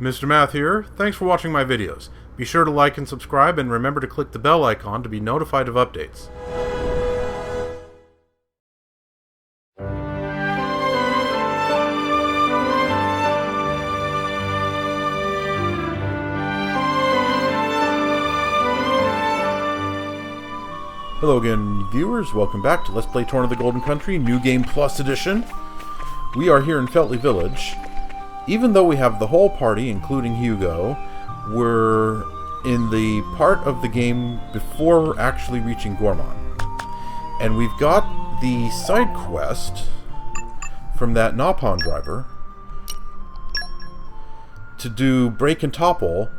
Mr. Math here. Thanks for watching my videos. Be sure to like and subscribe, and remember to click the bell icon to be notified of updates. Hello again, viewers. Welcome back to Let's Play Torna the Golden Country, New Game Plus Edition. We are here in Feltley Village. Even though we have the whole party, including Hugo, we're in the part of the game before actually reaching Gormott. And we've got the side quest from that Napon driver to do break and topple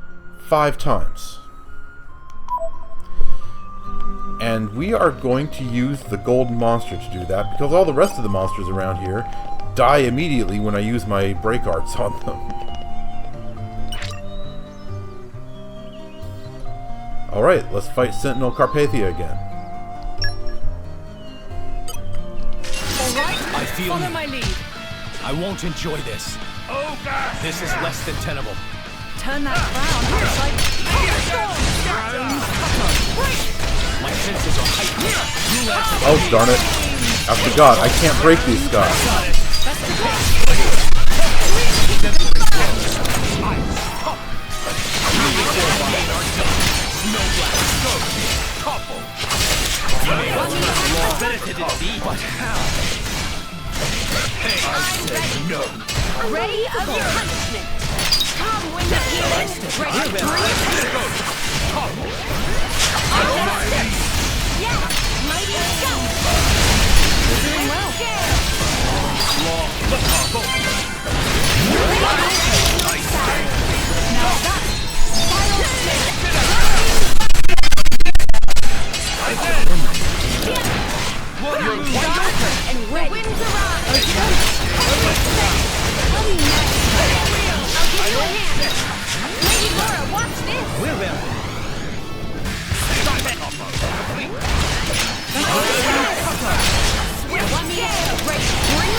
5 times. And we are going to use the golden monster to do that, because all the rest of the monsters around here die immediately when I use my break arts on them. Alright, let's fight Sentinel Carpathia again. Alright, I feel follow you. my lead. I won't enjoy this. Oh, God! This is less than tenable. Turn that round, outside. My senses are heightened. Oh, darn it. I forgot, I can't break these guys. Ready of your punishment. Come when the healing break yes, mighty go. You're doing well. Now that's final smith. And red winds arise. I'll give you a hand. Lady Laura, watch this. We're there. Want me to break? Bring it.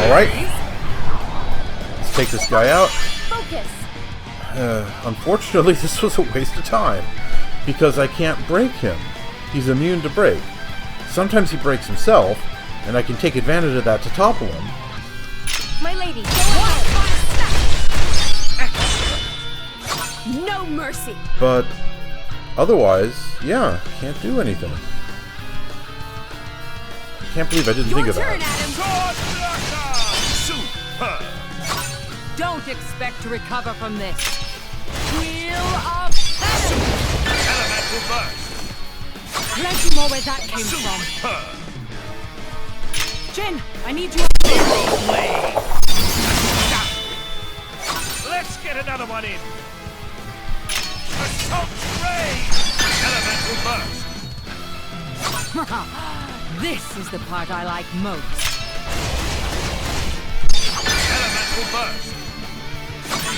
Alright. Let's take this guy out. Focus. Unfortunately, this was a waste of time, because I can't break him. He's immune to break. Sometimes he breaks himself, and I can take advantage of that to topple him. My lady, go ahead. No mercy. But otherwise, yeah, can't do anything. Can't believe I didn't think of turn, that. Adam. Don't expect to recover from this. Wheel of heaven. Elemental burst! Plenty more where that came from. Jin, I need you. Let's get another one in! Assault ray! Elemental burst! This is the part I like most. Elemental burst!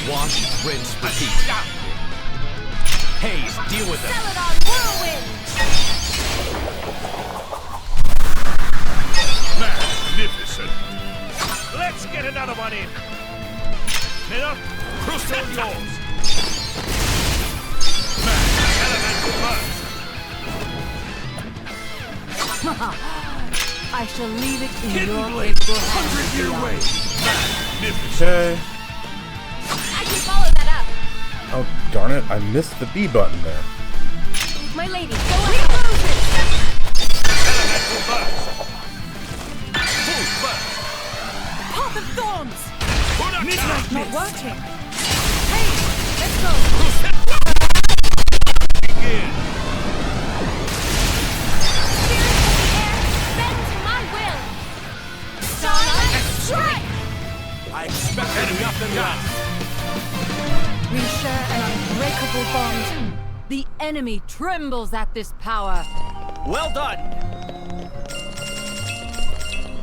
Wash, rinse, repeat. Haze, deal with them. Celadon whirlwind. Magnificent! Let's get another one in! Miller, Crucial yours! Elemental burst! I shall leave it in your capable hands. 100-year wave! Magnificent! Okay. I can follow that up. Oh, darn it. I missed the B button there. My lady, go ahead. Elemental burst! Full burst! Path of Thorns. Midnight Not working. Hey, let's go. begin! Bend to my will. Starlight strike. I expected nothing less! We share an unbreakable bond. The enemy trembles at this power. Well done.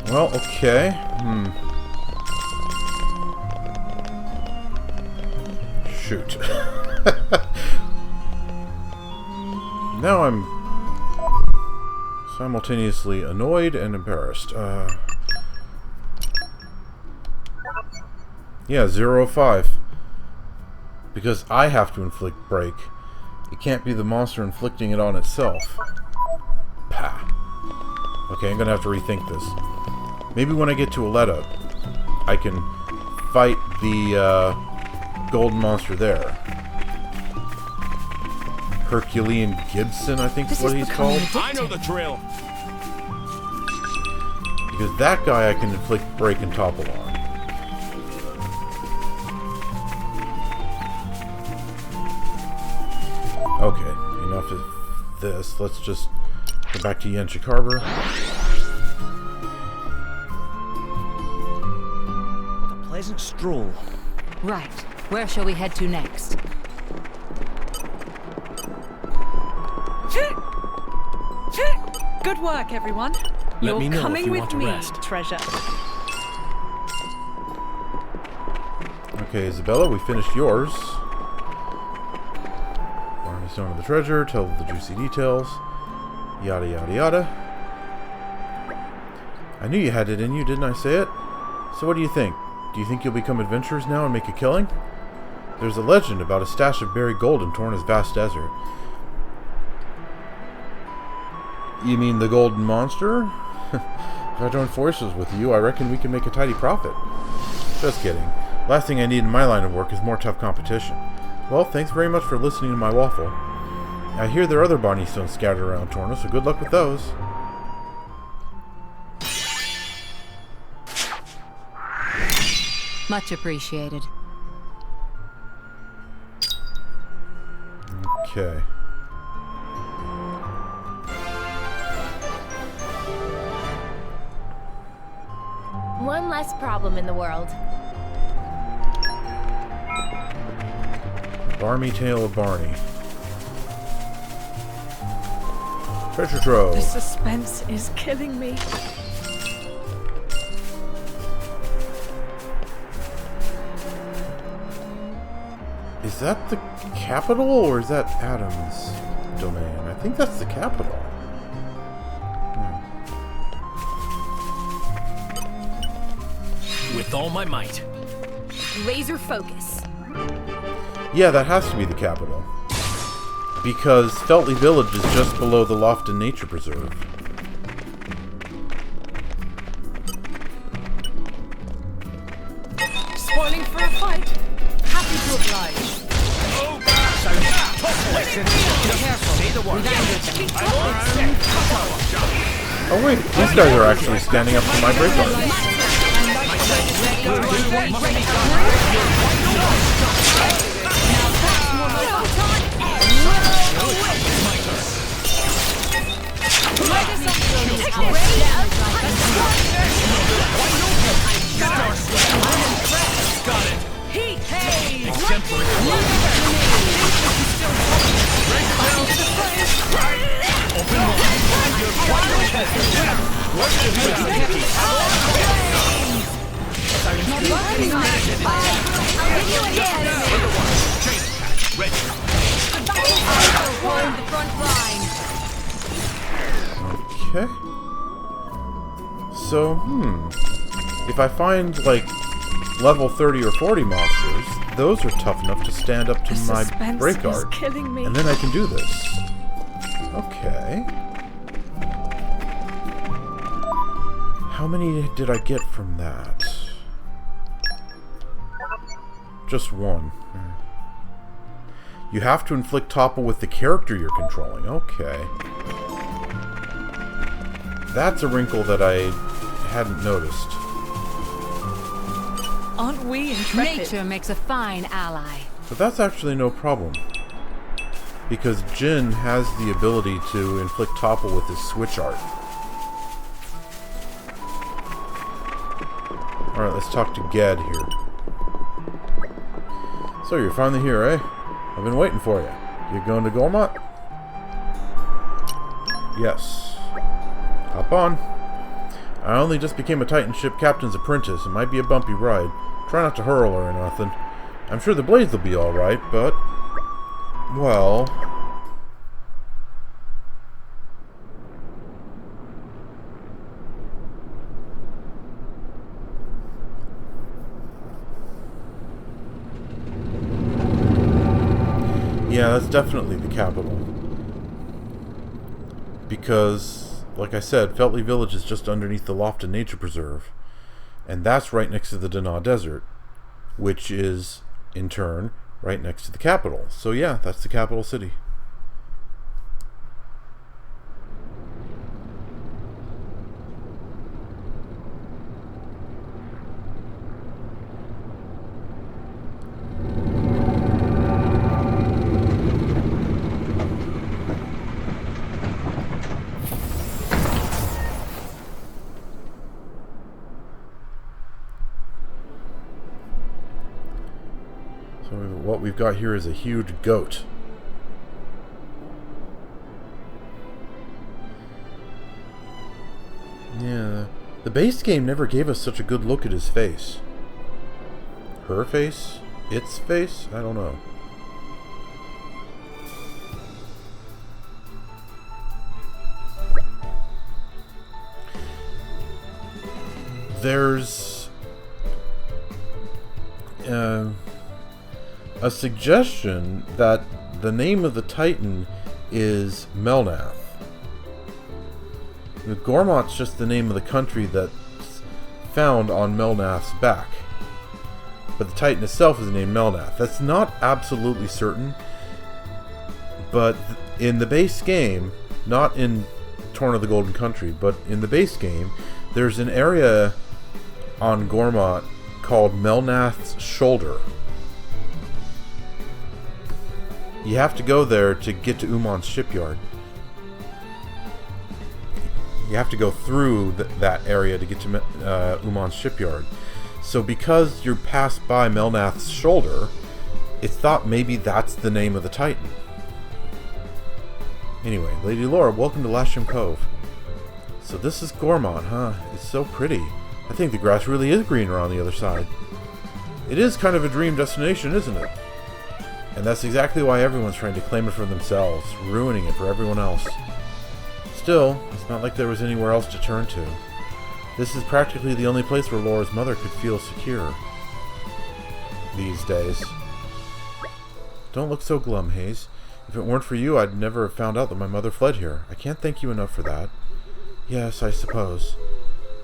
Well, okay. Shoot. Now I'm simultaneously annoyed and embarrassed. Yeah, 0 of 5. Because I have to inflict break. It can't be the monster inflicting it on itself. Pah. Okay, I'm gonna have to rethink this. Maybe when I get to Aletta, I can fight the golden monster there. Herculean Gibson, I think is what he's called. I know the drill. Because that guy I can inflict break and topple on. Okay, enough of this. Let's just go back to Yenchik Harbor. What a pleasant stroll. Right. Where shall we head to next? Good work, everyone. Let me know if coming you with want to me, rest. treasure. Okay, Isabella, we finished yours. Barney Stone of the Treasure, tell the juicy details. Yada yada yada. I knew you had it in you, didn't I say it? So what do you think? Do you think you'll become adventurers now and make a killing? There's a legend about a stash of buried gold in Torna's vast desert. You mean the golden monster? If I join forces with you, I reckon we can make a tidy profit. Just kidding. Last thing I need in my line of work is more tough competition. Well, thanks very much for listening to my waffle. I hear there are other Barney Stones scattered around Torna, so good luck with those. Much appreciated. Okay. One less problem in the world. Barmy Tale of Barney. Treasure trove. The suspense is killing me. Is that the capital, or is that Adam's domain? I think that's the capital. With all my might. Laser focus. Yeah, that has to be the capital. Because Feltley Village is just below the Lofton Nature Preserve. Spoiling for a fight. Happy to oblige. Say the word. Oh wait, these guys are actually standing up to my break guard. Okay. So, if I find, like, level 30 or 40 monsters, those are tough enough to stand up to my break guard. Killing me. And then I can do this. Okay. How many did I get from that? Just one. You have to inflict topple with the character you're controlling. Okay. That's a wrinkle that I hadn't noticed. Aren't we intrepid? Nature makes a fine ally. But that's actually no problem. Because Jin has the ability to inflict topple with his switch art. Alright, let's talk to Gad here. So you're finally here, eh? I've been waiting for you. You going to Gormott? Yes. Hop on. I only just became a Titan ship captain's apprentice. It might be a bumpy ride. Try not to hurl or nothing. I'm sure the blades will be alright, but... well... definitely the capital. Because, like I said, Feltley Village is just underneath the Lofton Nature Preserve. And that's right next to the Dana Desert, which is, in turn, right next to the capital. So yeah, that's the capital city. What we've got here is a huge goat. Yeah, the base game never gave us such a good look at his face. Her face? Its face? I don't know. There's a suggestion that the name of the Titan is Melnath. Gormott's just the name of the country that's found on Melnath's back. But the Titan itself is named Melnath. That's not absolutely certain, but in the base game, not in Torna the Golden Country, but in the base game, there's an area on Gormott called Melnath's Shoulder. You have to go there to get to Uman's shipyard. You have to go through that area to get to Uman's shipyard. So because you're passed by Melnath's Shoulder, it's thought maybe that's the name of the Titan. Anyway, Lady Laura, welcome to Lasham Cove. So this is Gormott, huh? It's so pretty. I think the grass really is greener on the other side. It is kind of a dream destination, isn't it? And that's exactly why everyone's trying to claim it for themselves, ruining it for everyone else. Still, it's not like there was anywhere else to turn to. This is practically the only place where Laura's mother could feel secure these days. Don't look so glum, Hayes. If it weren't for you, I'd never have found out that my mother fled here. I can't thank you enough for that. Yes, I suppose.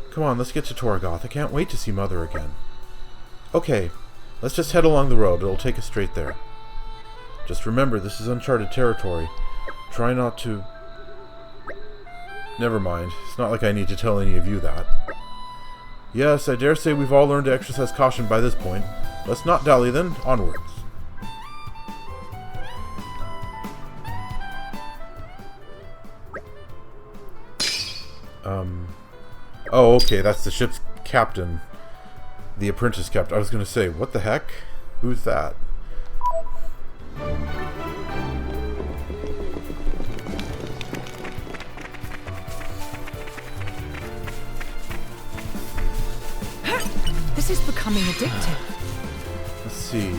Come on, let's get to Torigoth. I can't wait to see Mother again. Okay, let's just head along the road. It'll take us straight there. Just remember, this is uncharted territory. Try not to... Never mind. It's not like I need to tell any of you that. Yes, I dare say we've all learned to exercise caution by this point. Let's not dally then. Onwards. Oh, okay, that's the ship's captain. The apprentice captain. I was going to say, what the heck? Who's that? This is becoming addictive. Let's see.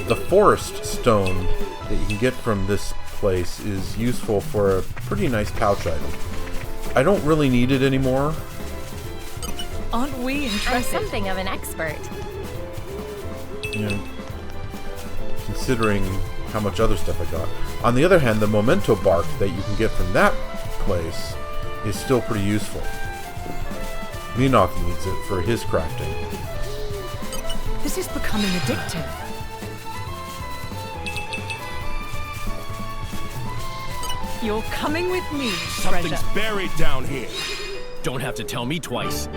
The forest stone that you can get from this place is useful for a pretty nice pouch item. I don't really need it anymore. Aren't we I'm interested? something of an expert. You know, considering how much other stuff I got. On the other hand, the memento bark that you can get from that place is still pretty useful. Minoth needs it for his crafting. This is becoming addictive. You're coming with me, Something's treasure. buried down here. Don't have to tell me twice.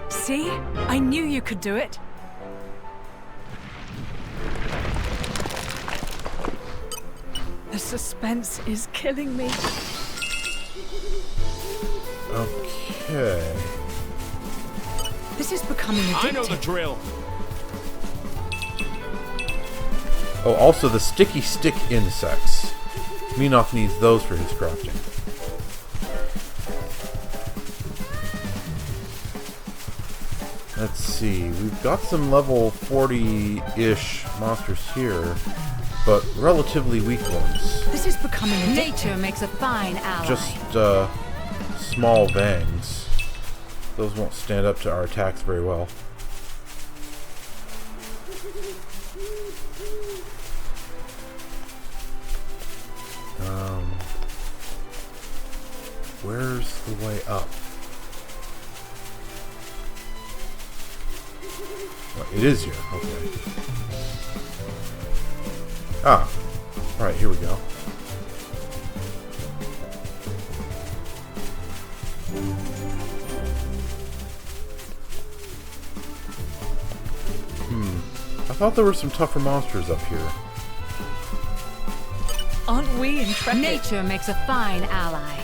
See? I knew you could do it. The suspense is killing me. Okay. This is becoming addictive. I know the drill. Oh, also the sticky stick insects. Minoth needs those for his crafting. Let's see, we've got some level 40-ish monsters here, but relatively weak ones. This is becoming addictive. Nature makes a fine ally. Just, small vangs. Those won't stand up to our attacks very well. Where's the way up? Oh, it is here. Okay. Ah. Alright, here we go. I thought there were some tougher monsters up here. Aren't we intrepid? Nature makes a fine ally.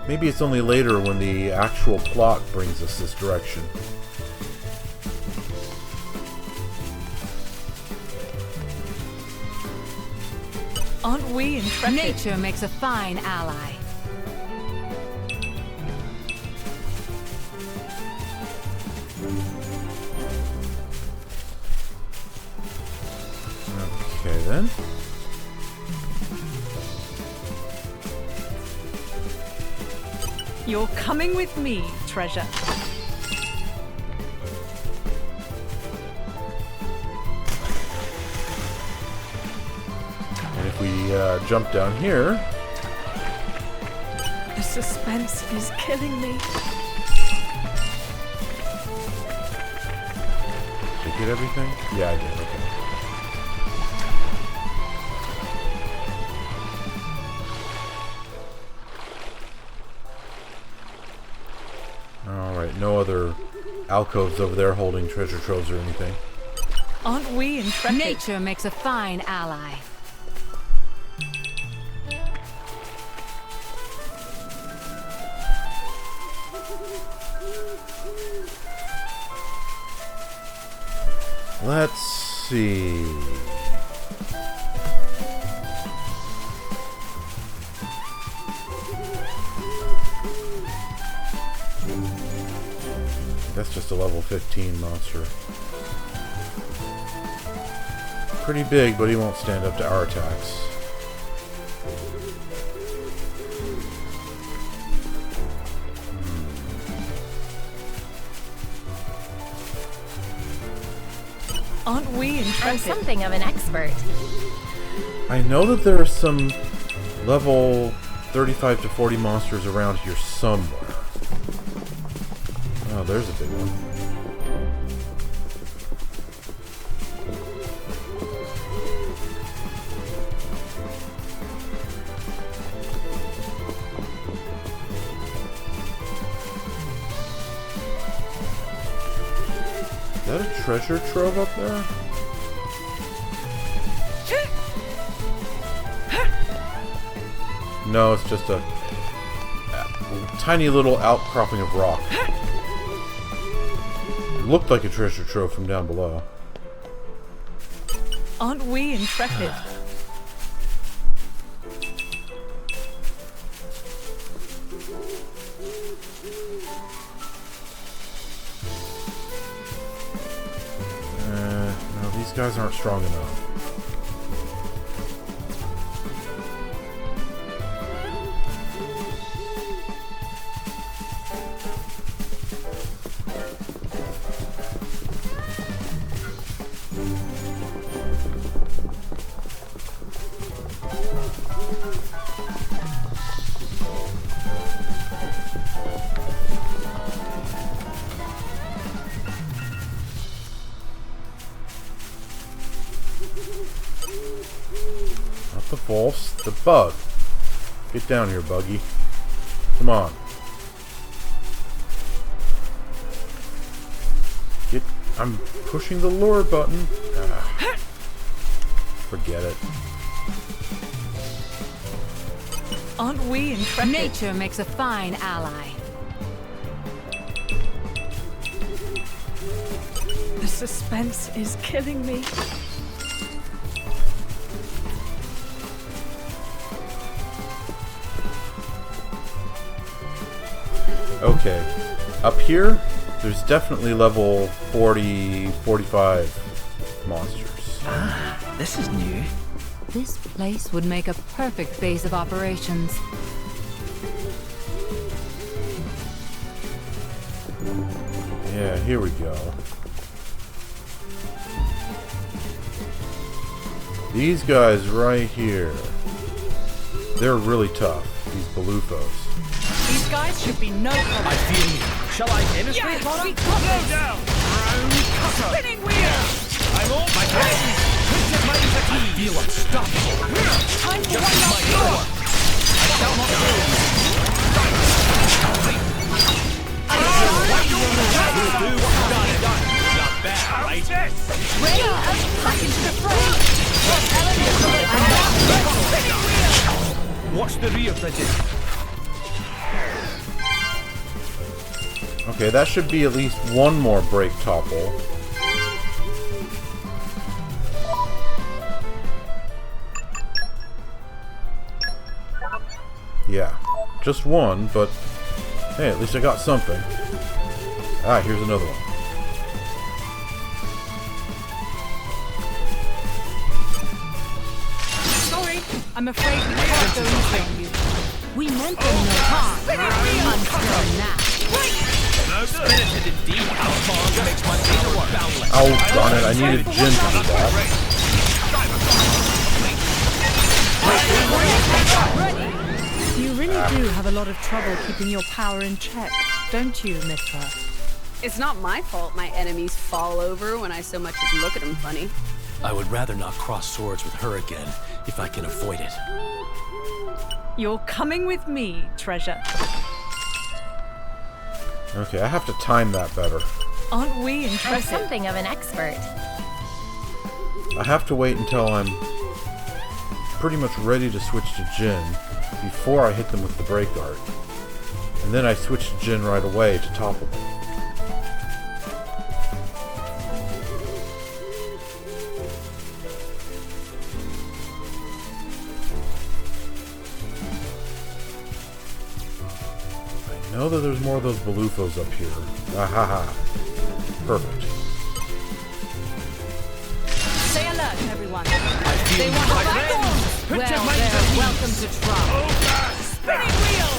Maybe it's only later when the actual plot brings us this direction. Aren't we intrepid? Nature makes a fine ally. Okay then. You're coming with me, treasure. And if we jump down here... The suspense is killing me. Did I get everything? Yeah, I did. Okay. Alright, no other alcoves over there holding treasure troves or anything. Aren't we intrepid? Nature makes a fine ally. Let's see. That's just a level 15 monster. Pretty big, but he won't stand up to our attacks. Aren't we I'm intrepid? something of an expert. I know that there are some level 35 to 40 monsters around here somewhere. Oh, there's a big one. Is that a treasure trove up there? No, it's just a tiny little outcropping of rock. It looked like a treasure trove from down below. Aren't we intrepid? No, these guys aren't strong enough. Not the false, the bug. Get down here, buggy. Come on. Get... I'm pushing the lure button. Ah. Forget it. Aren't we intrepid? Nature makes a fine ally. The suspense is killing me. Okay. Up here, there's definitely level 40, 45 monsters. Ah, this is new. This place would make a perfect base of operations. Yeah, here we go. These guys right here. They're really tough, these Balufos. These guys should be no problem. I feel you. Shall I demonstrate, Yes, Torna? we got this. Down. Spinning wheel. I'm on my I feel unstoppable. Time for Just one my last power. go. I shall not fail. Will do. Done. Not bad, right? Ready? Back into the fray. And now, spinning wheel. Watch the rear, Bridget. Okay, that should be at least one more break topple. Yeah, just one, but hey, at least I got something. Ah, here's another one. Sorry, I'm afraid we can't go easy on you. We meant them no harm. Until now. Spirited indeed. Outlaw makes my data work. Boundless. Oh, darn it, I needed Jin to do that. You really do have a lot of trouble keeping your power in check, don't you, Mithra? It's not my fault my enemies fall over when I so much as look at them funny. I would rather not cross swords with her again, if I can avoid it. You're coming with me, treasure. Okay, I have to time that better. Aren't we I'm impressive? something of an expert. I have to wait until I'm pretty much ready to switch to Jin before I hit them with the break art. And then I switch to Jin right away to topple them. I know that there's more of those Balufos up here. Ahaha. Perfect. Stay alert, everyone. They want my friends. Well, they're welcome to try. Spinning wheel.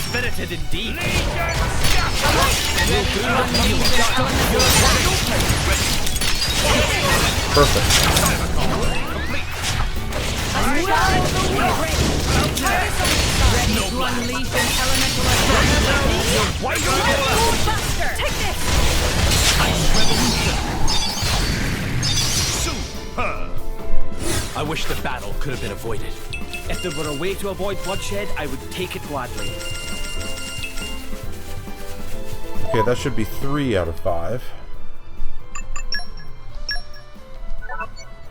Spirited indeed. Perfect. Ready to unleash an elemental attack. Take this. I wish the battle could have been avoided. If there were a way to avoid bloodshed, I would take it gladly. Okay, that should be 3 out of 5.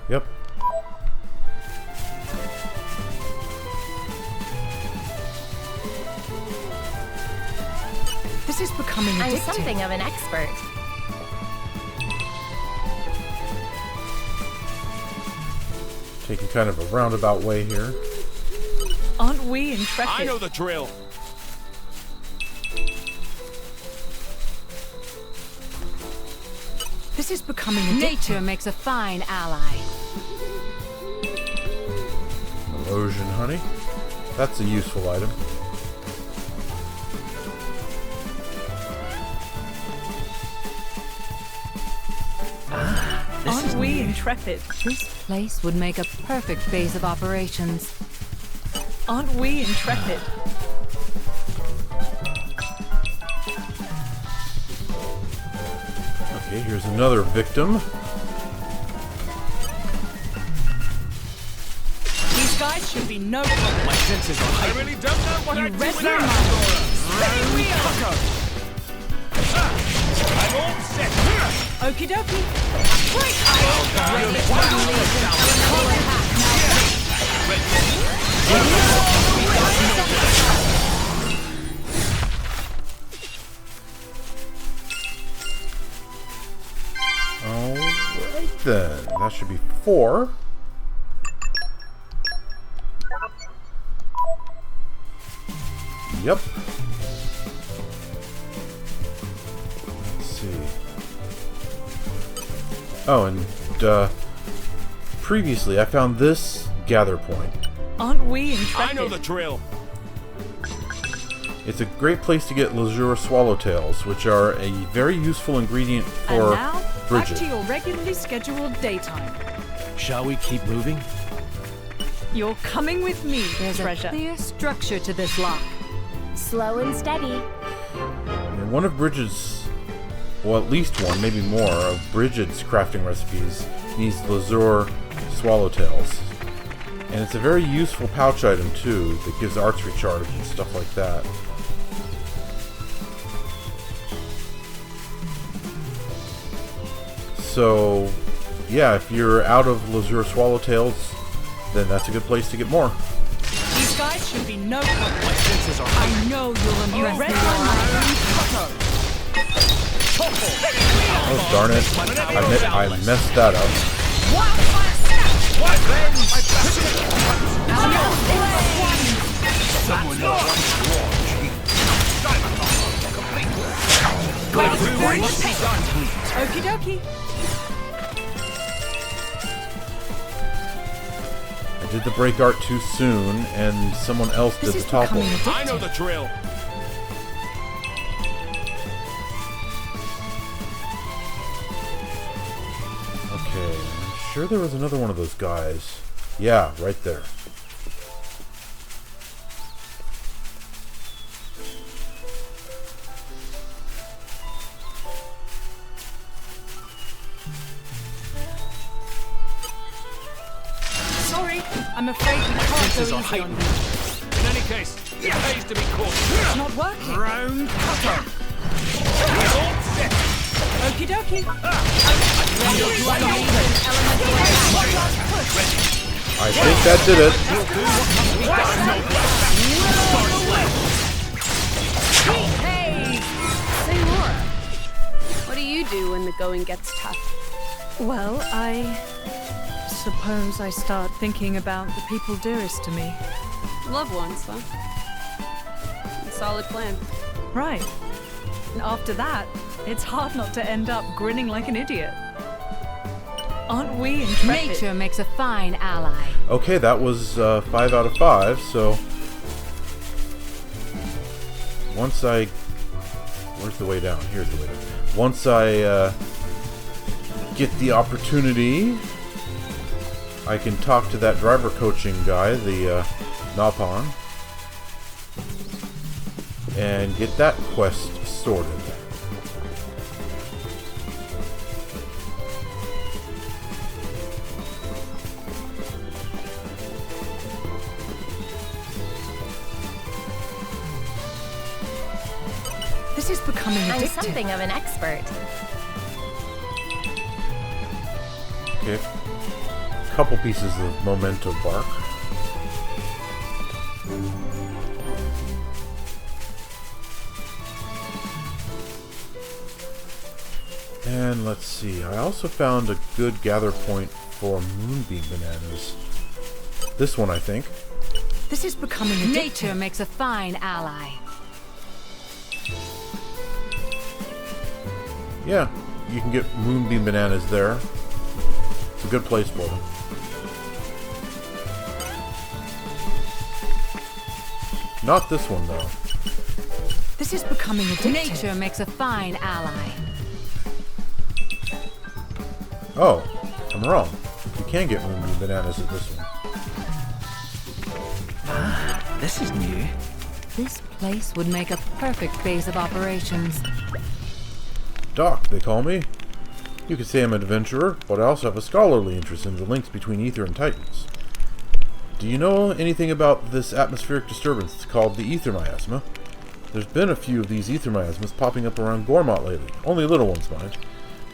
Yep. This is becoming I'm addictive. something of an expert. Taking kind of a roundabout way here. Aren't we intrepid? I know the drill. This is becoming addictive. Nature makes a fine ally. Erosion honey. That's a useful item. Aren't we intrepid? This place would make a perfect base of operations. Aren't we intrepid? Okay, here's another victim. These guys should be no problem. My senses are I heightened. really don't know what You I'd do read their without mind. Spinning wheel. I'm all set. Okie dokie. Alright then. That should be 4. Yep. Let's see. Oh, and previously I found this gather point. Aren't we intrepid? I know the drill. It's a great place to get Lazure swallowtails, which are a very useful ingredient And for now, back Bridget. to your regularly scheduled daytime. Shall we keep moving? You're coming with me, There's treasure. a clear structure to this lock. Slow and steady. And one of Bridget's, well, at least one, maybe more, of Bridget's crafting recipes needs Lazur swallowtails. And it's a very useful pouch item, too, that gives arts recharge and stuff like that. So, yeah, if you're out of Lazur swallowtails, then that's a good place to get more. These guys should be no problem. My senses are I know you'll impress me. Oh, darn it. I messed that up. Okie dokie. I did the break art too soon, and someone else did the topple. I know the drill. Okay, I'm sure there was another one of those guys. Yeah, right there. Sorry, I'm afraid we can't go Senses are easy on heightened. you. In any case, it pays to be cautious. It's not working. Round cutter. Okie dokie. I think that did it. Hey! Say, Laura, what do you do when the going gets tough? Well, I suppose I start thinking about the people dearest to me. Loved ones, huh? A solid plan. Right. And after that, it's hard not to end up grinning like an idiot. Aren't we intrepid? Nature makes a fine ally. Okay, that was 5 out of 5, so... Once I... Where's the way down? Here's the way down. Once I get the opportunity, I can talk to that driver coaching guy, the Napon, and get that quest sorted. This is becoming I'm addictive. something of an expert. Okay, couple pieces of memento bark. And let's see, I also found a good gather point for moonbeam bananas. This one, I think. This is becoming addictive. Nature makes a fine ally. Yeah, you can get moonbeam bananas there. It's a good place for them. Not this one, though. This is becoming addictive. Nature makes a fine ally. Oh, I'm wrong. You can get moonbeam bananas at this one. This is new. This place would make a perfect base of operations. Doc, they call me. You could say I'm an adventurer, but I also have a scholarly interest in the links between Ether and Titans. Do you know anything about this atmospheric disturbance called the Ether miasma? There's been a few of these Ether miasmas popping up around Gormott lately. Only little ones, mind.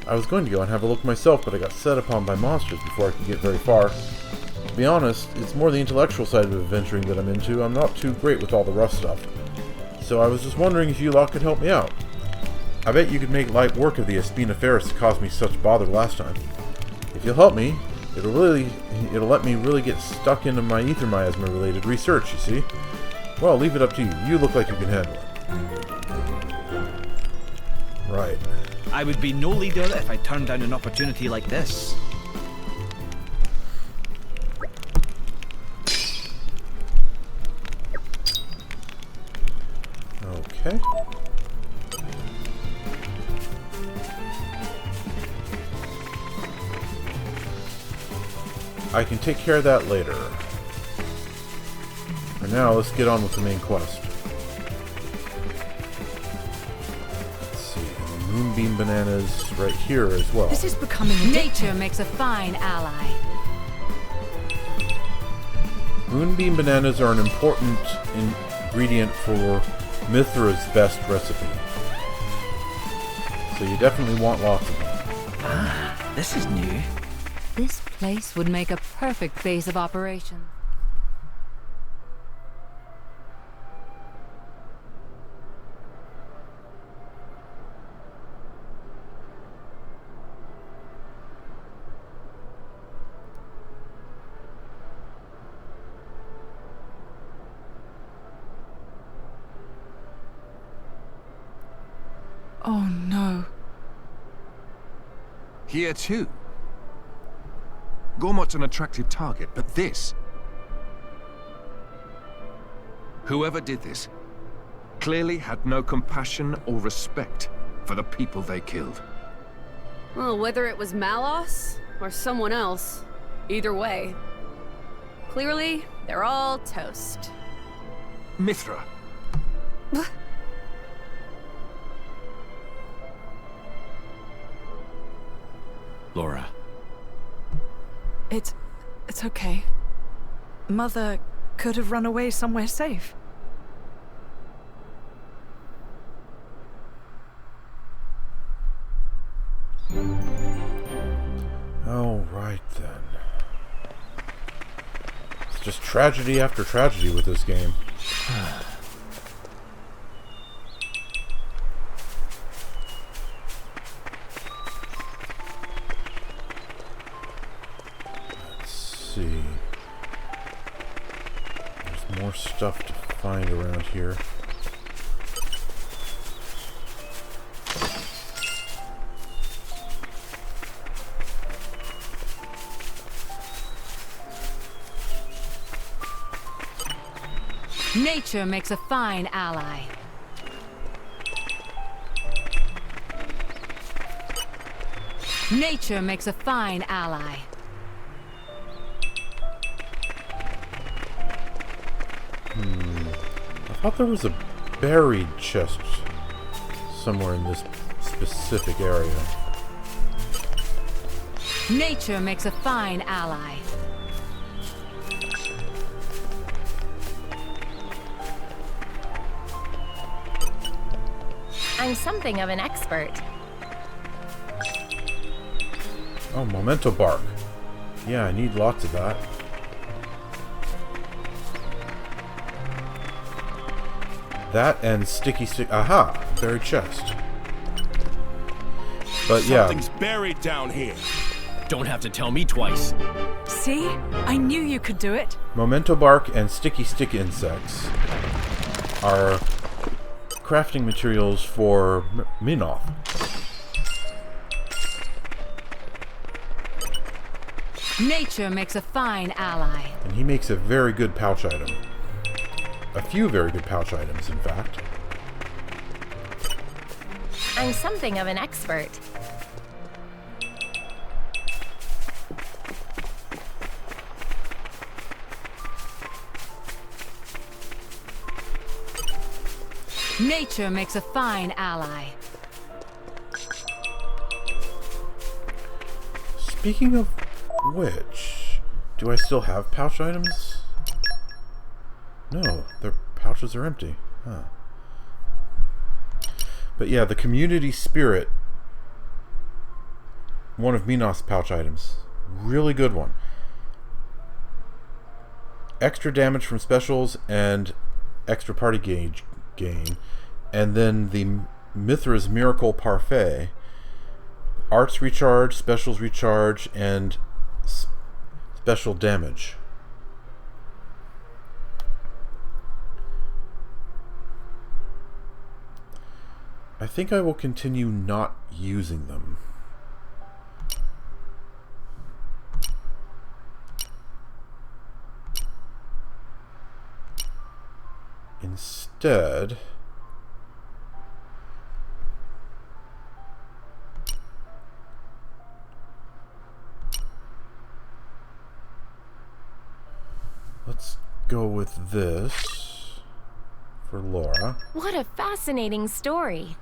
I was going to go and have a look myself, but I got set upon by monsters before I could get very far. To be honest, it's more the intellectual side of adventuring that I'm into. I'm not too great with all the rough stuff. So I was just wondering if you lot could help me out. I bet you could make light work of the Espina Ferris that caused me such bother last time. If you'll help me, it'll let me really get stuck into my ether miasma related research, you see. Well, I'll leave it up to you. You look like you can handle it. Right. I would be no leader if I turned down an opportunity like this. Okay. I can take care of that later. For now, let's get on with the main quest. Let's see, and the moonbeam bananas right here as well. This is becoming addictive. Nature makes a fine ally. Moonbeam bananas are an important ingredient for Mithra's best recipe. So you definitely want lots of them. Ah, this is new. This place would make a perfect base of operations. Oh no. Here too. Gormott's an attractive target, but this... Whoever did this clearly had no compassion or respect for the people they killed. Well, whether it was Malos or someone else, either way. Clearly, they're all toast. Mithra. Laura. It's okay. Mother could have run away somewhere safe. All right then. It's just tragedy after tragedy with this game. See. There's more stuff to find around here. Nature makes a fine ally. Nature makes a fine ally. I thought there was a buried chest somewhere in this specific area. Nature makes a fine ally. I'm something of an expert. Oh, memento bark. Yeah, I need lots of that. That and sticky stick. Aha! Buried chest. But yeah. Something's buried down here. Don't have to tell me twice. See? I knew you could do it. Memento bark and sticky stick insects are crafting materials for Minoth. Nature makes a fine ally. And he makes a very good pouch item. A few very good pouch items, in fact. I'm something of an expert. Nature makes a fine ally. Speaking of which, do I still have pouch items? No, their pouches are empty. Huh. But yeah, the community spirit, one of Minoth's pouch items. Really good one. Extra damage from specials and extra party gauge gain. And then the Mithra's Miracle Parfait. Arts recharge, specials recharge, and special damage. I think I will continue not using them. Instead, let's go with this for Laura. What a fascinating story.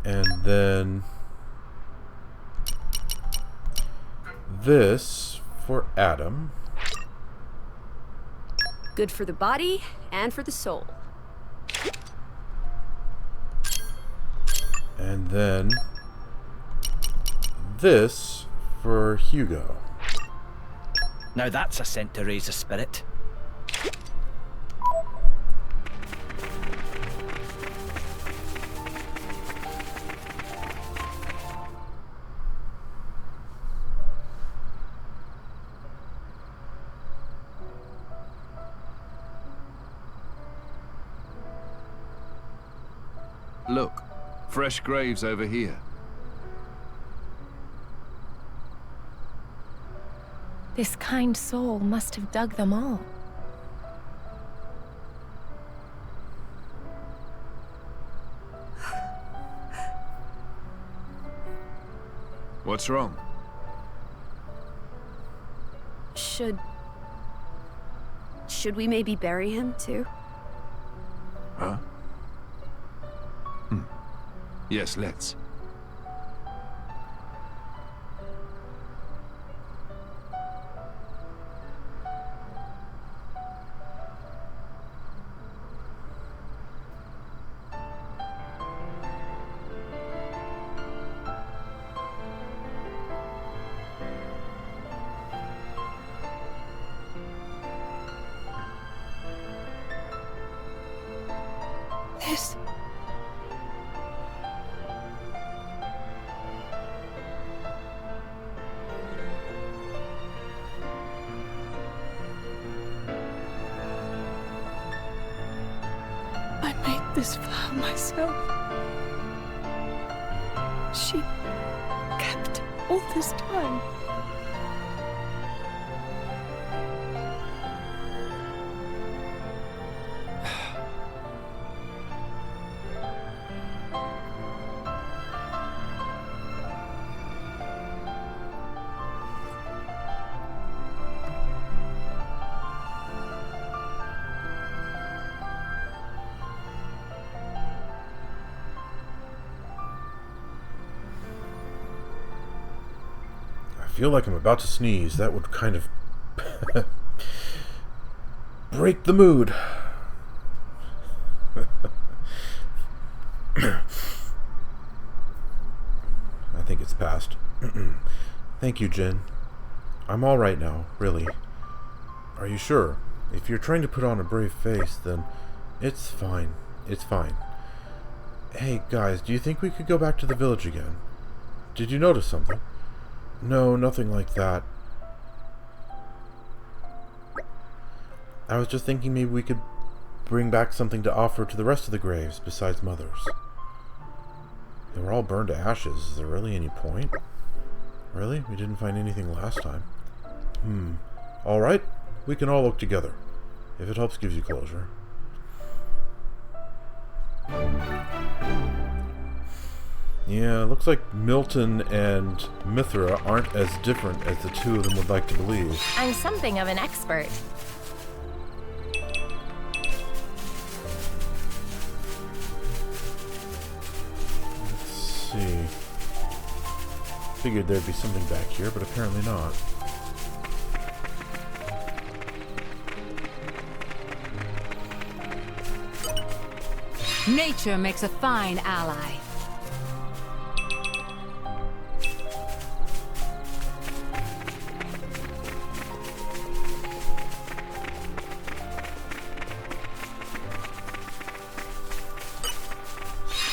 And then this for Adam. Good for the body and for the soul. And then this for Hugo. Now that's a scent to raise the spirit. Look, fresh graves over here. This kind soul must have dug them all. What's wrong? Should we maybe bury him too? Huh? Yes, let's. This... I made this flower myself. She kept all this time. I feel like I'm about to sneeze. That would kind of break the mood. I think it's past. Thank you, Jin. I'm all right now, really. Are you sure? If you're trying to put on a brave face, then it's fine. It's fine. Hey, guys, do you think we could go back to the village again? Did you notice something? No, nothing like that. I was just thinking maybe we could bring back something to offer to the rest of the graves besides Mother's. They were all burned to ashes. Is there really any point? Really? We didn't find anything last time. Alright. We can all look together. If it helps gives you closure. Yeah, it looks like Milton and Mithra aren't as different as the two of them would like to believe. I'm something of an expert. Let's see. Figured there'd be something back here, but apparently not. Nature makes a fine ally.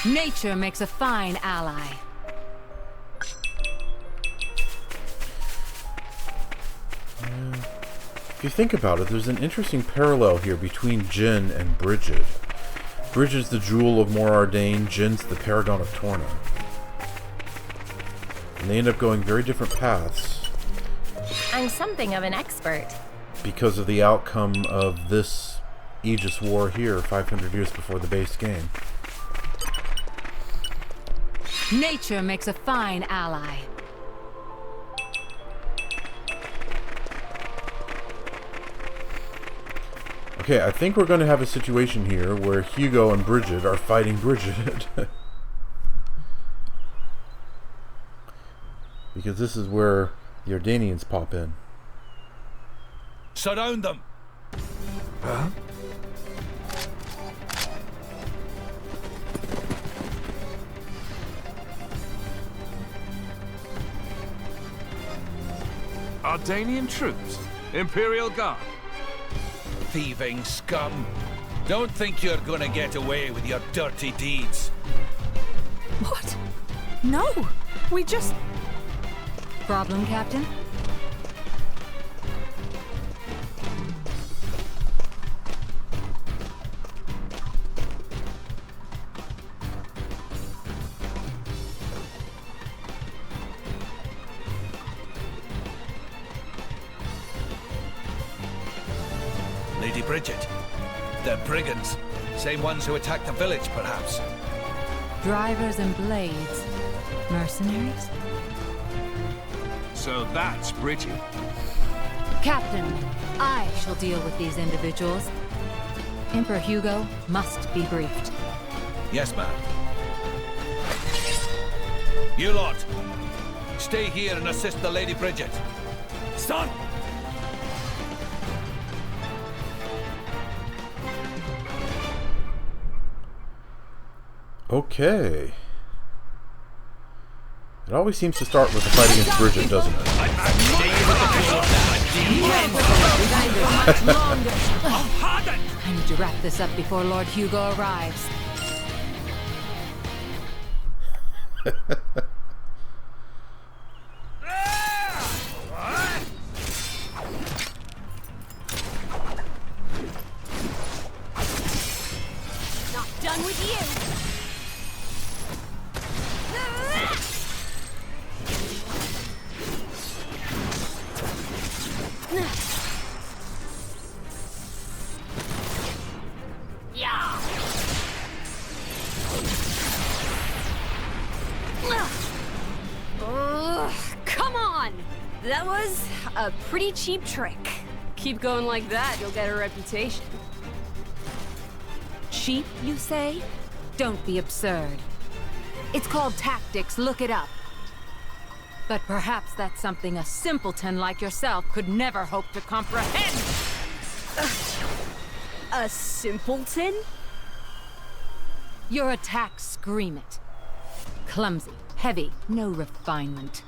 Nature makes a fine ally. If you think about it, there's an interesting parallel here between Jin and Brigid. Brigid's the jewel of Mor Ardain, Jin's the paragon of Torna. And they end up going very different paths. I'm something of an expert. Because of the outcome of this Aegis War here 500 years before the base game. Nature makes a fine ally. Okay, I think we're going to have a situation here where Hugo and Bridget are fighting Bridget. Because this is where the Ardanians pop in. Surround them! Huh? Ardanian troops? Imperial Guard? Thieving scum! Don't think you're gonna get away with your dirty deeds. What? No! We just... Problem, Captain? Lady Bridget. They're brigands. Same ones who attacked the village, perhaps. Drivers and blades. Mercenaries? So that's Bridget. Captain, I shall deal with these individuals. Emperor Hugo must be briefed. Yes, ma'am. You lot, stay here and assist the Lady Bridget. Son! Okay. It always seems to start with the fight against Bridget, doesn't it? I need to wrap this up before Lord Hugo arrives. Not done with you. Come on! That was a pretty cheap trick. Keep going like that, you'll get a reputation. Cheap, you say? Don't be absurd. It's called tactics, look it up. But perhaps that's something a simpleton like yourself could never hope to comprehend. A simpleton? Your attacks scream it. Clumsy, heavy, no refinement.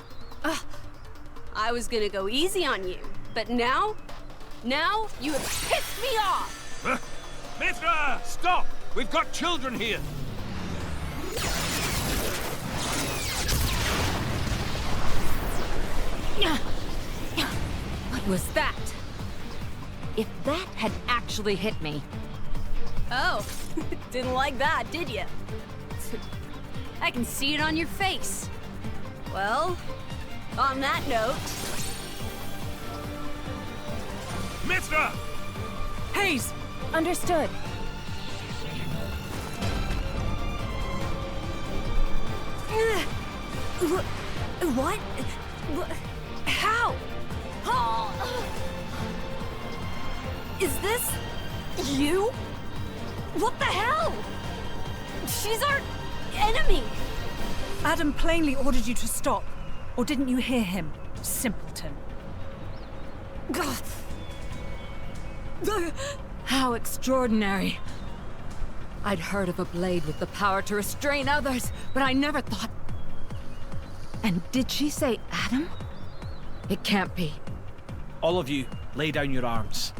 I was gonna go easy on you, but now you have pissed me off! Mithra! Stop! We've got children here! What was that? If that had actually hit me... Oh, didn't like that, did you? I can see it on your face. Well, on that note... Mithra! Hayes! Understood. What? How? Is this... you? What the hell? She's our enemy! Adam plainly ordered you to stop. Or didn't you hear him, simpleton? How extraordinary. I'd heard of a blade with the power to restrain others, but I never thought... And did she say Adam? It can't be. All of you, lay down your arms.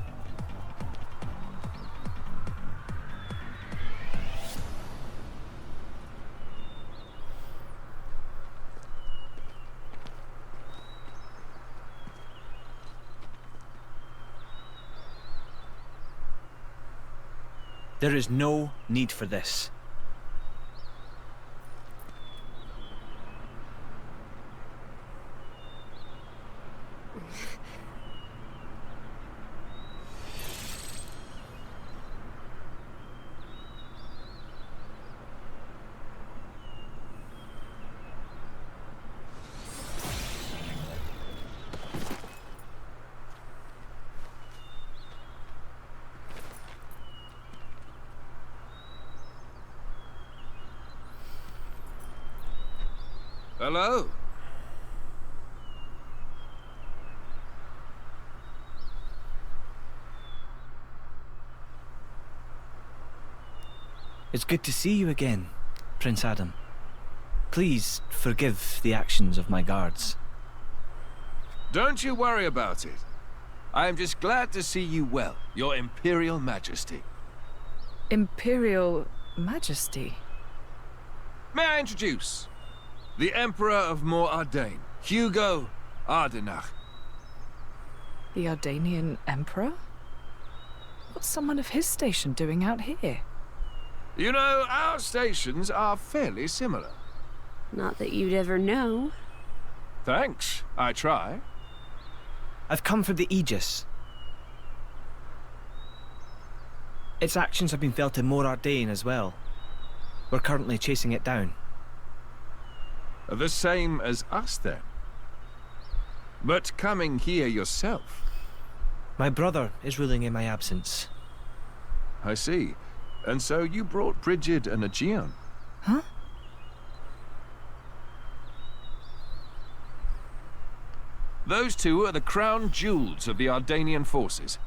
There is no need for this. Hello? It's good to see you again, Prince Adam. Please forgive the actions of my guards. Don't you worry about it. I am just glad to see you well, Your Imperial Majesty. Imperial Majesty? May I introduce? The Emperor of Mor Ardain, Hugo Ardanian. The Ardanian Emperor? What's someone of his station doing out here? You know, our stations are fairly similar. Not that you'd ever know. Thanks, I try. I've come from the Aegis. Its actions have been felt in Mor Ardain as well. We're currently chasing it down. The same as us, then. But coming here yourself. My brother is ruling in my absence. I see. And so you brought Brigid and Aegeon. Huh? Those two are the crown jewels of the Ardanian forces.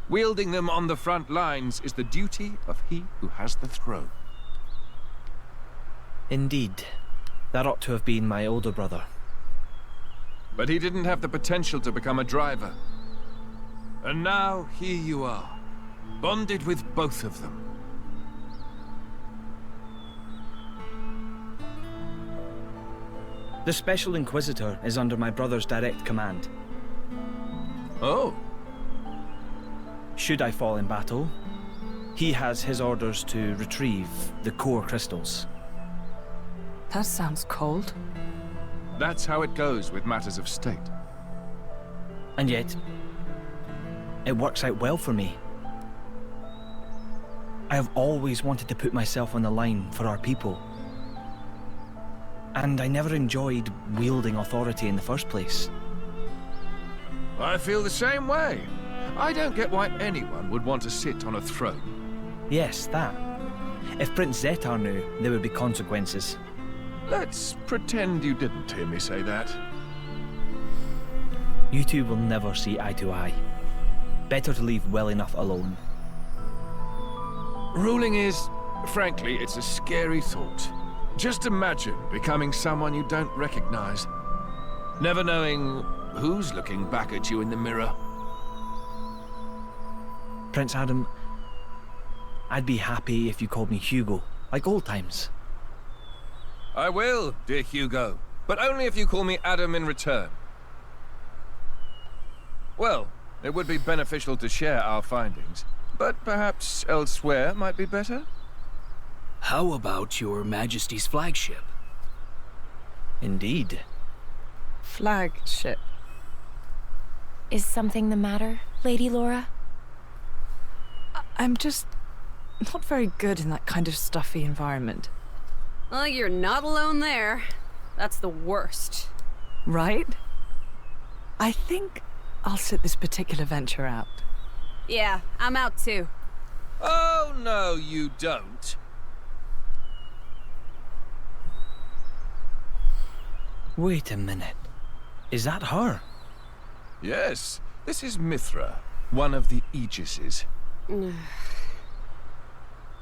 Wielding them on the front lines is the duty of he who has the throne. Indeed. That ought to have been my older brother. But he didn't have the potential to become a driver. And now, here you are, bonded with both of them. The Special Inquisitor is under my brother's direct command. Oh. Should I fall in battle, he has his orders to retrieve the core crystals. That sounds cold. That's how it goes with matters of state. And yet, it works out well for me. I have always wanted to put myself on the line for our people. And I never enjoyed wielding authority in the first place. I feel the same way. I don't get why anyone would want to sit on a throne. Yes, that. If Prince Zetar knew, there would be consequences. Let's pretend you didn't hear me say that. You two will never see eye to eye. Better to leave well enough alone. Ruling is, frankly, it's a scary thought. Just imagine becoming someone you don't recognize. Never knowing who's looking back at you in the mirror. Prince Adam, I'd be happy if you called me Hugo, like old times. I will, dear Hugo, but only if you call me Adam in return. Well, it would be beneficial to share our findings, but perhaps elsewhere might be better? How about your Majesty's flagship? Indeed. Flagship. Is something the matter, Lady Laura? I'm just not very good in that kind of stuffy environment. Well, you're not alone there. That's the worst. Right? I think I'll sit this particular venture out. Yeah, I'm out too. Oh, no, you don't. Wait a minute. Is that her? Yes, this is Mithra, one of the Aegises.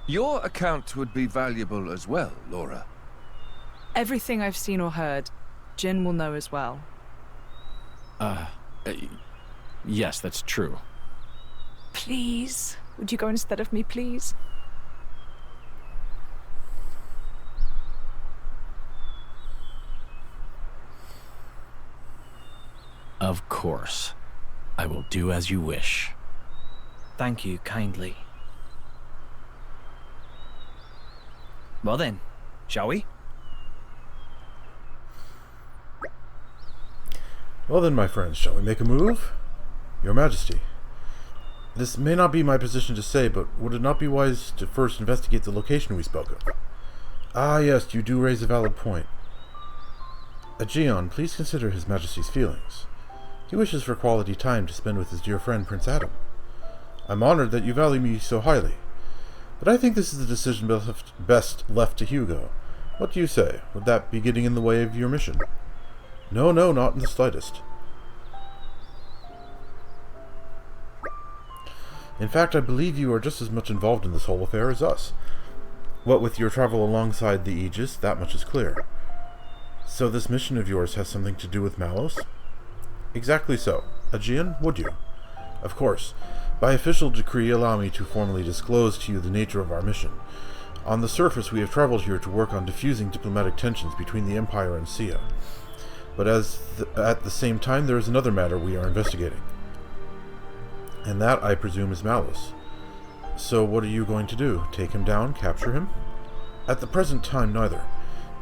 Your account would be valuable as well, Laura. Everything I've seen or heard, Jin will know as well. Yes, that's true. Please? Would you go instead of me, please? Of course. I will do as you wish. Thank you kindly. Well then, shall we? Well then, my friends, shall we make a move? Your Majesty. This may not be my position to say, but would it not be wise to first investigate the location we spoke of? Ah, yes, you do raise a valid point. Aegeon, please consider His Majesty's feelings. He wishes for quality time to spend with his dear friend Prince Adam. I'm honored that you value me so highly, but I think this is a decision best left to Hugo. What do you say? Would that be getting in the way of your mission? No, no, not in the slightest. In fact, I believe you are just as much involved in this whole affair as us. What with your travel alongside the Aegis, that much is clear. So this mission of yours has something to do with Malos? Exactly so. Aegean, would you? Of course. By official decree, allow me to formally disclose to you the nature of our mission. On the surface, we have traveled here to work on diffusing diplomatic tensions between the Empire and Sia. But at the same time, there is another matter we are investigating. And that, I presume, is Malos. So what are you going to do? Take him down? Capture him? At the present time, neither.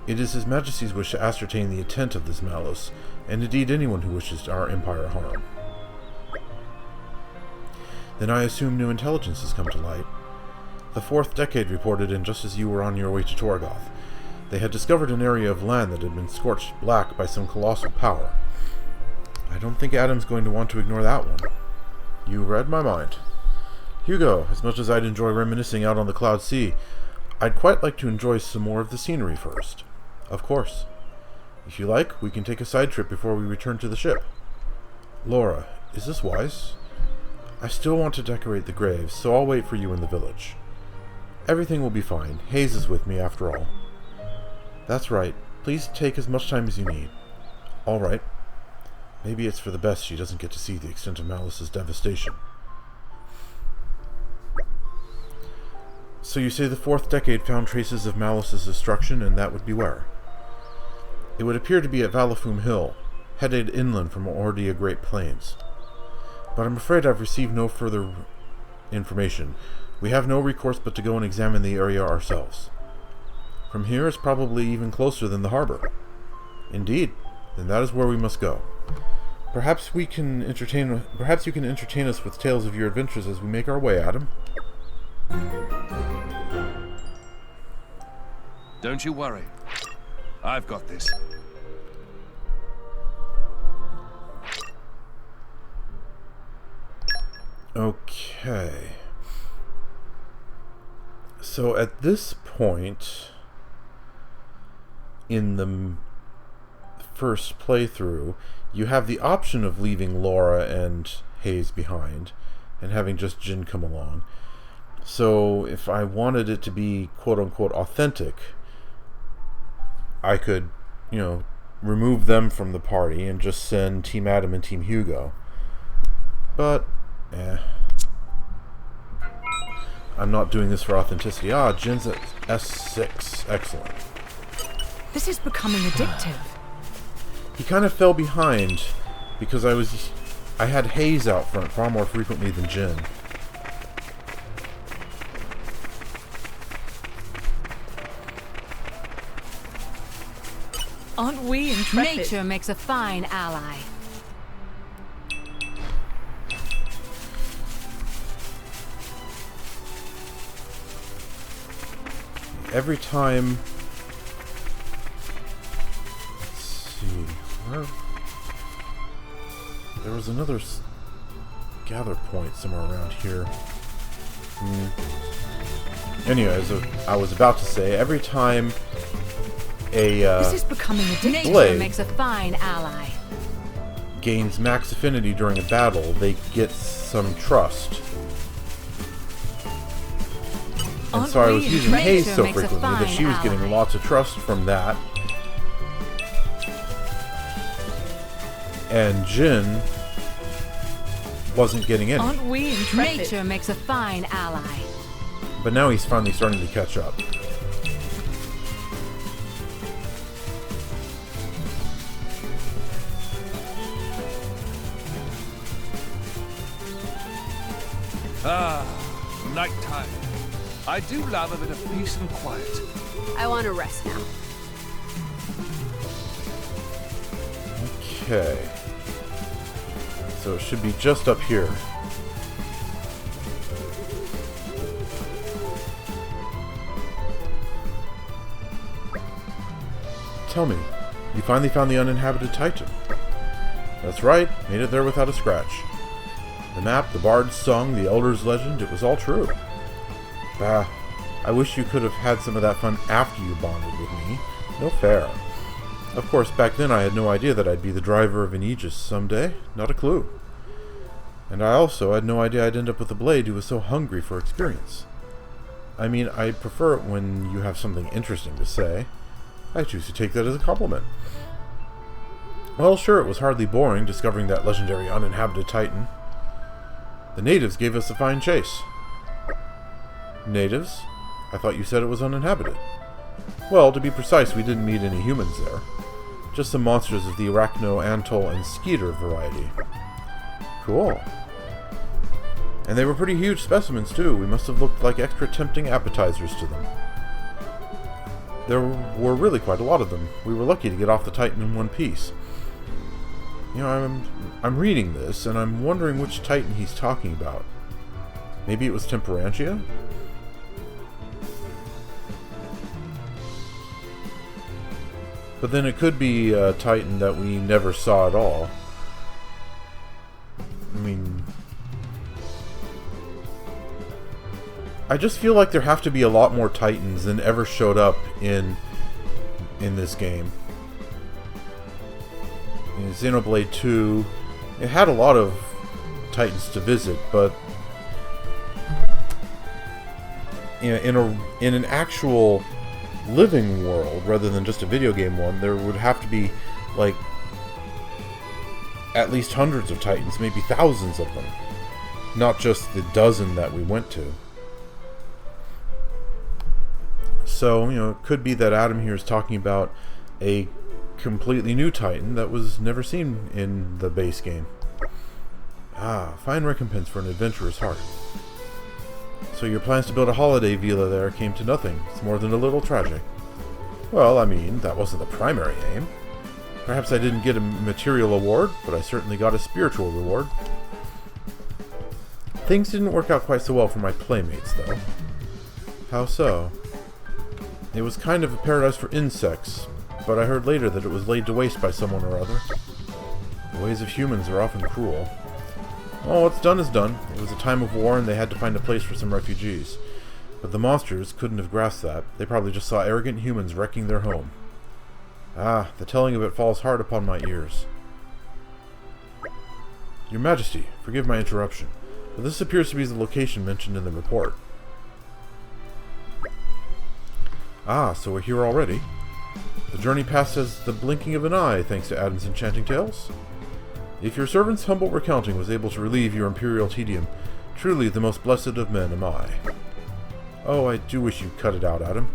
It is His Majesty's wish to ascertain the intent of this Malos, and indeed anyone who wishes our Empire harm. Then I assume new intelligence has come to light. The 4th Decade reported in just as you were on your way to Torigoth. They had discovered an area of land that had been scorched black by some colossal power. I don't think Adam's going to want to ignore that one. You read my mind. Hugo, as much as I'd enjoy reminiscing out on the Cloud Sea, I'd quite like to enjoy some more of the scenery first. Of course. If you like, we can take a side trip before we return to the ship. Laura, is this wise? I still want to decorate the graves, so I'll wait for you in the village. Everything will be fine. Hayes is with me, after all. That's right. Please take as much time as you need. All right. Maybe it's for the best she doesn't get to see the extent of Malos' devastation. So you say the 4th Decade found traces of Malos' destruction, and that would be where? It would appear to be at Valafum Hill, headed inland from Ordia Great Plains. But I'm afraid I've received no further information. We have no recourse but to go and examine the area ourselves. From here it's probably even closer than the harbor. Indeed, then that is where we must go. Perhaps you can entertain us with tales of your adventures as we make our way, Adam. Don't you worry. I've got this. Okay. So at this point in the first playthrough, you have the option of leaving Laura and Hayes behind and having just Jin come along. So if I wanted it to be quote-unquote authentic, I could, remove them from the party and just send Team Adam and Team Hugo. But, I'm not doing this for authenticity. Jin's at S6. Excellent. This is becoming addictive. He kind of fell behind because I had Hayes out front far more frequently than Jin. Aren't we intrepid? Nature makes a fine ally. Every time... Let's see... Where... There was another gather point somewhere around here. Anyways, I was about to say, every time this is becoming addictive. Nature makes a fine ally. Gains max affinity during a battle, they get some trust. And so I was using Hayes so frequently that she was getting lots of trust from that. And Jin wasn't getting any. Aren't we intrepid? Nature makes a fine ally. But now he's finally starting to catch up. Nighttime. I do love a bit of peace and quiet. I want to rest now. Okay. So it should be just up here. Tell me, you finally found the uninhabited Titan. That's right, made it there without a scratch. The map, the bard's song, the elder's legend, it was all true. Bah, I wish you could have had some of that fun after you bonded with me. No fair. Of course, back then I had no idea that I'd be the driver of an Aegis someday. Not a clue. And I also had no idea I'd end up with a blade who was so hungry for experience. I mean, I prefer it when you have something interesting to say. I choose to take that as a compliment. Well, sure, it was hardly boring discovering that legendary uninhabited Titan. The natives gave us a fine chase. Natives? I thought you said it was uninhabited. Well, to be precise, we didn't meet any humans there. Just some monsters of the Arachno, Antol, and Skeeter variety. Cool. And they were pretty huge specimens, too. We must have looked like extra tempting appetizers to them. There were really quite a lot of them. We were lucky to get off the Titan in one piece. You know, I'm reading this, and I'm wondering which Titan he's talking about. Maybe it was Temperantia? But then it could be a Titan that we never saw at all. I mean, I just feel like there have to be a lot more Titans than ever showed up in this game. In Xenoblade 2, it had a lot of Titans to visit, but in an actual living world, rather than just a video game one, there would have to be, like, at least hundreds of Titans, maybe thousands of them. Not just the dozen that we went to. So, you know, it could be that Adam here is talking about a completely new Titan that was never seen in the base game. Ah, fine recompense for an adventurer's heart. So your plans to build a holiday villa there came to nothing. It's more than a little tragic. Well, I mean, that wasn't the primary aim. Perhaps I didn't get a material award, but I certainly got a spiritual reward. Things didn't work out quite so well for my playmates, though. How so? It was kind of a paradise for insects, but I heard later that it was laid to waste by someone or other. The ways of humans are often cruel. Oh, what's done is done. It was a time of war and they had to find a place for some refugees. But the monsters couldn't have grasped that. They probably just saw arrogant humans wrecking their home. Ah, the telling of it falls hard upon my ears. Your Majesty, forgive my interruption, but this appears to be the location mentioned in the report. Ah, so we're here already. The journey passed as the blinking of an eye, thanks to Adam's enchanting tales. If your servant's humble recounting was able to relieve your imperial tedium, truly the most blessed of men am I. Oh, I do wish you'd cut it out, Adam.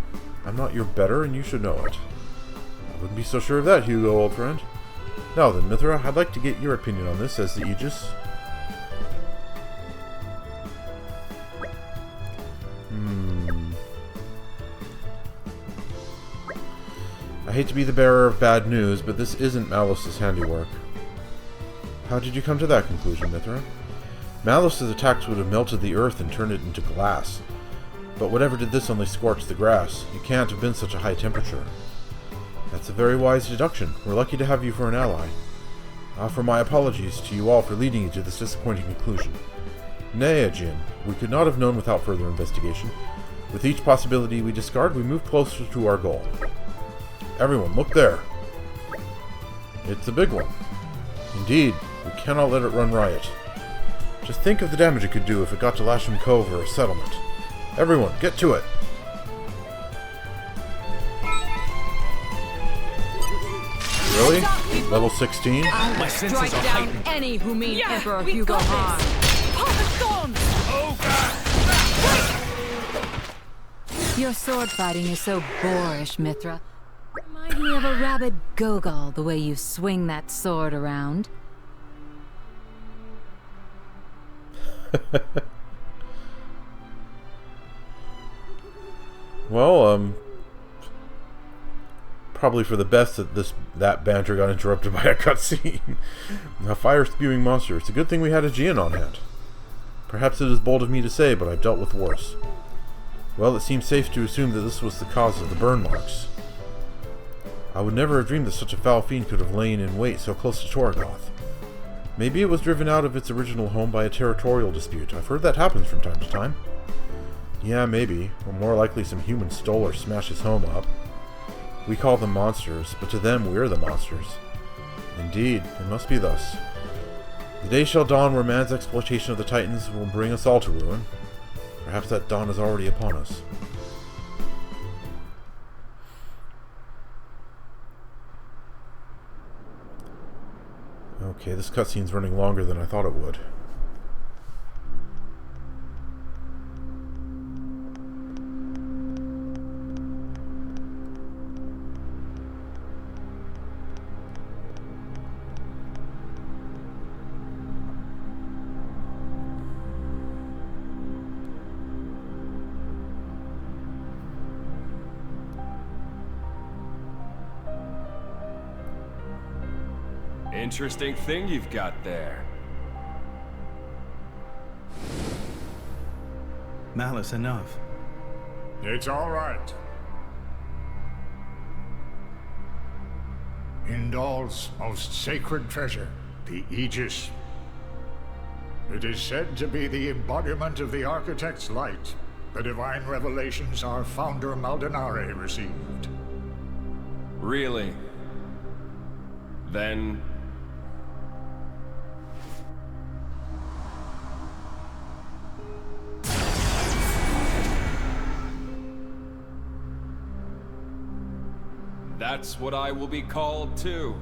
I'm not your better, and you should know it. I wouldn't be so sure of that, Hugo, old friend. Now then, Mithra, I'd like to get your opinion on this as the Aegis. I hate to be the bearer of bad news, but this isn't Malos' handiwork. How did you come to that conclusion, Mithra? Malos' attacks would have melted the earth and turned it into glass. But whatever did this only scorch the grass. It can't have been such a high temperature. That's a very wise deduction. We're lucky to have you for an ally. I offer my apologies to you all for leading you to this disappointing conclusion. Nay, Aegean, we could not have known without further investigation. With each possibility we discard, we move closer to our goal. Everyone, look there. It's a big one. Indeed, we cannot let it run riot. Just think of the damage it could do if it got to Lasham Cove or a settlement. Everyone, get to it! Really? Level 16? I will strike down any who mean Emperor Hugo harm. Your sword fighting is so boorish, Mithra. Remind me of a rabid Gogol, the way you swing that sword around. Well, probably for the best that that banter got interrupted by a cutscene. A fire-spewing monster. It's a good thing we had Aegean on hand. Perhaps it is bold of me to say, but I've dealt with worse. Well, it seems safe to assume that this was the cause of the burn marks. I would never have dreamed that such a foul fiend could have lain in wait so close to Torigoth. Maybe it was driven out of its original home by a territorial dispute. I've heard that happens from time to time. Yeah, maybe. Or more likely some human stole or smashed his home up. We call them monsters, but to them we're the monsters. Indeed, it must be thus. The day shall dawn where man's exploitation of the Titans will bring us all to ruin. Perhaps that dawn is already upon us. Okay, this cutscene's running longer than I thought it would. Interesting thing you've got there. Malos, enough. It's all right. Indal's most sacred treasure, the Aegis. It is said to be the embodiment of the Architect's light, the divine revelations our founder Maldonare received. Really? Then... that's what I will be called too.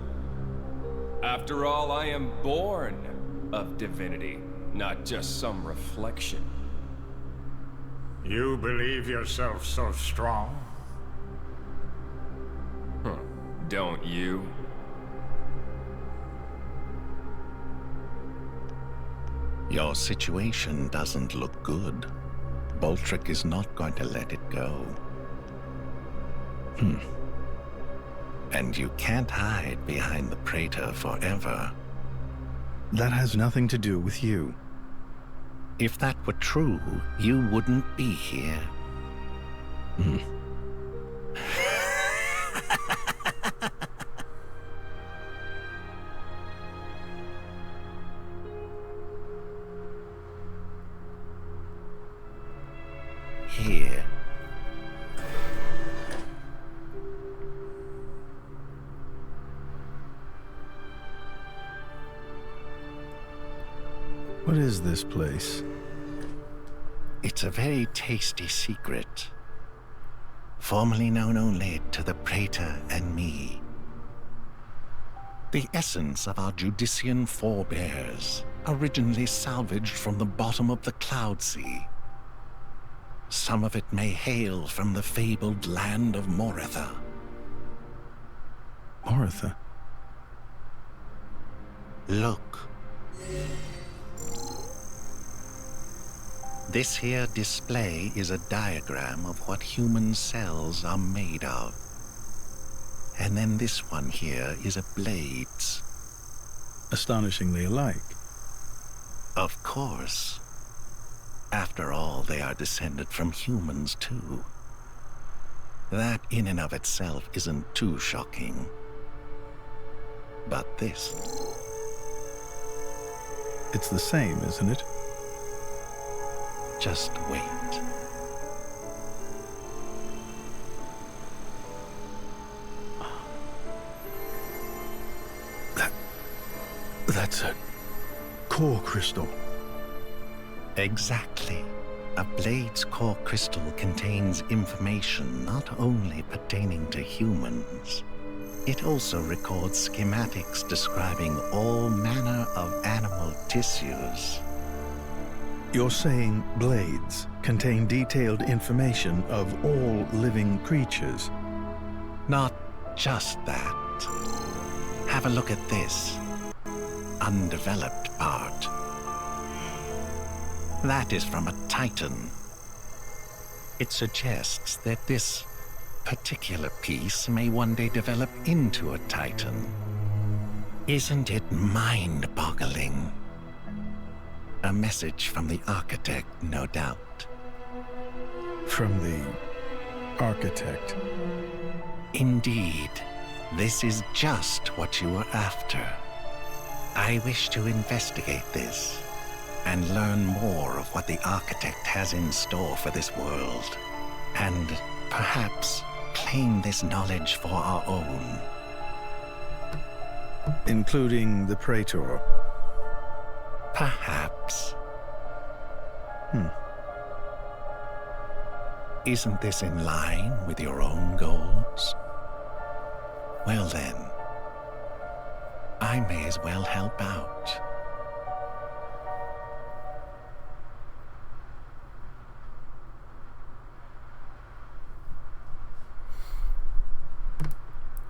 After all, I am born of divinity, not just some reflection. You believe yourself so strong? Don't you? Your situation doesn't look good. Boltrick is not going to let it go. And you can't hide behind the Praetor forever. That has nothing to do with you. If that were true, you wouldn't be here. Here. What is this place? It's a very tasty secret. Formerly known only to the Praetor and me. The essence of our Judician forebears, originally salvaged from the bottom of the Cloud Sea. Some of it may hail from the fabled land of Moretha. Moretha? Look. This here display is a diagram of what human cells are made of. And then this one here is a blade's. Astonishingly alike. Of course. After all, they are descended from humans, too. That in and of itself isn't too shocking. But this... it's the same, isn't it? Just wait. That's a core crystal. Exactly. A blade's core crystal contains information not only pertaining to humans. It also records schematics describing all manner of animal tissues. You're saying blades contain detailed information of all living creatures? Not just that. Have a look at this undeveloped part. That is from a Titan. It suggests that this particular piece may one day develop into a Titan. Isn't it mind-boggling? A message from the Architect, no doubt. From the Architect? Indeed. This is just what you were after. I wish to investigate this. and learn more of what the Architect has in store for this world. And perhaps claim this knowledge for our own. Including the Praetor? Perhaps. Isn't this in line with your own goals? Well then, I may as well help out.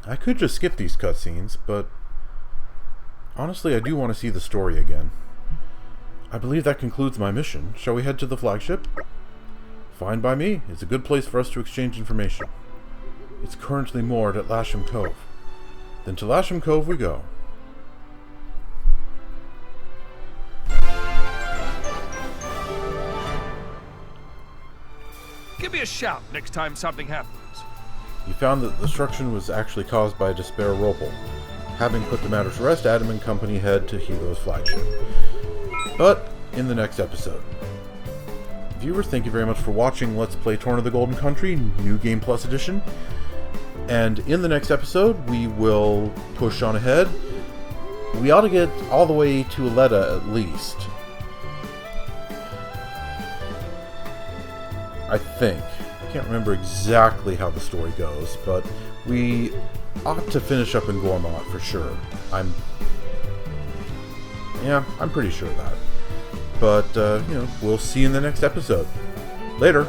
I could just skip these cutscenes, but honestly, I do want to see the story again. I believe that concludes my mission. Shall we head to the flagship? Fine by me. It's a good place for us to exchange information. It's currently moored at Lasham Cove. Then to Lasham Cove we go. Give me a shout next time something happens. You found that the destruction was actually caused by a despair Ropal. Having put the matter to rest, Adam and company head to Hugo's flagship. But in the next episode. Viewers, thank you very much for watching Let's Play Torna the Golden Country, New Game Plus Edition. And in the next episode, we will push on ahead. We ought to get all the way to Aletta at least. I think. I can't remember exactly how the story goes, but we ought to finish up in Gormott for sure. I'm pretty sure of that. But, we'll see you in the next episode. Later.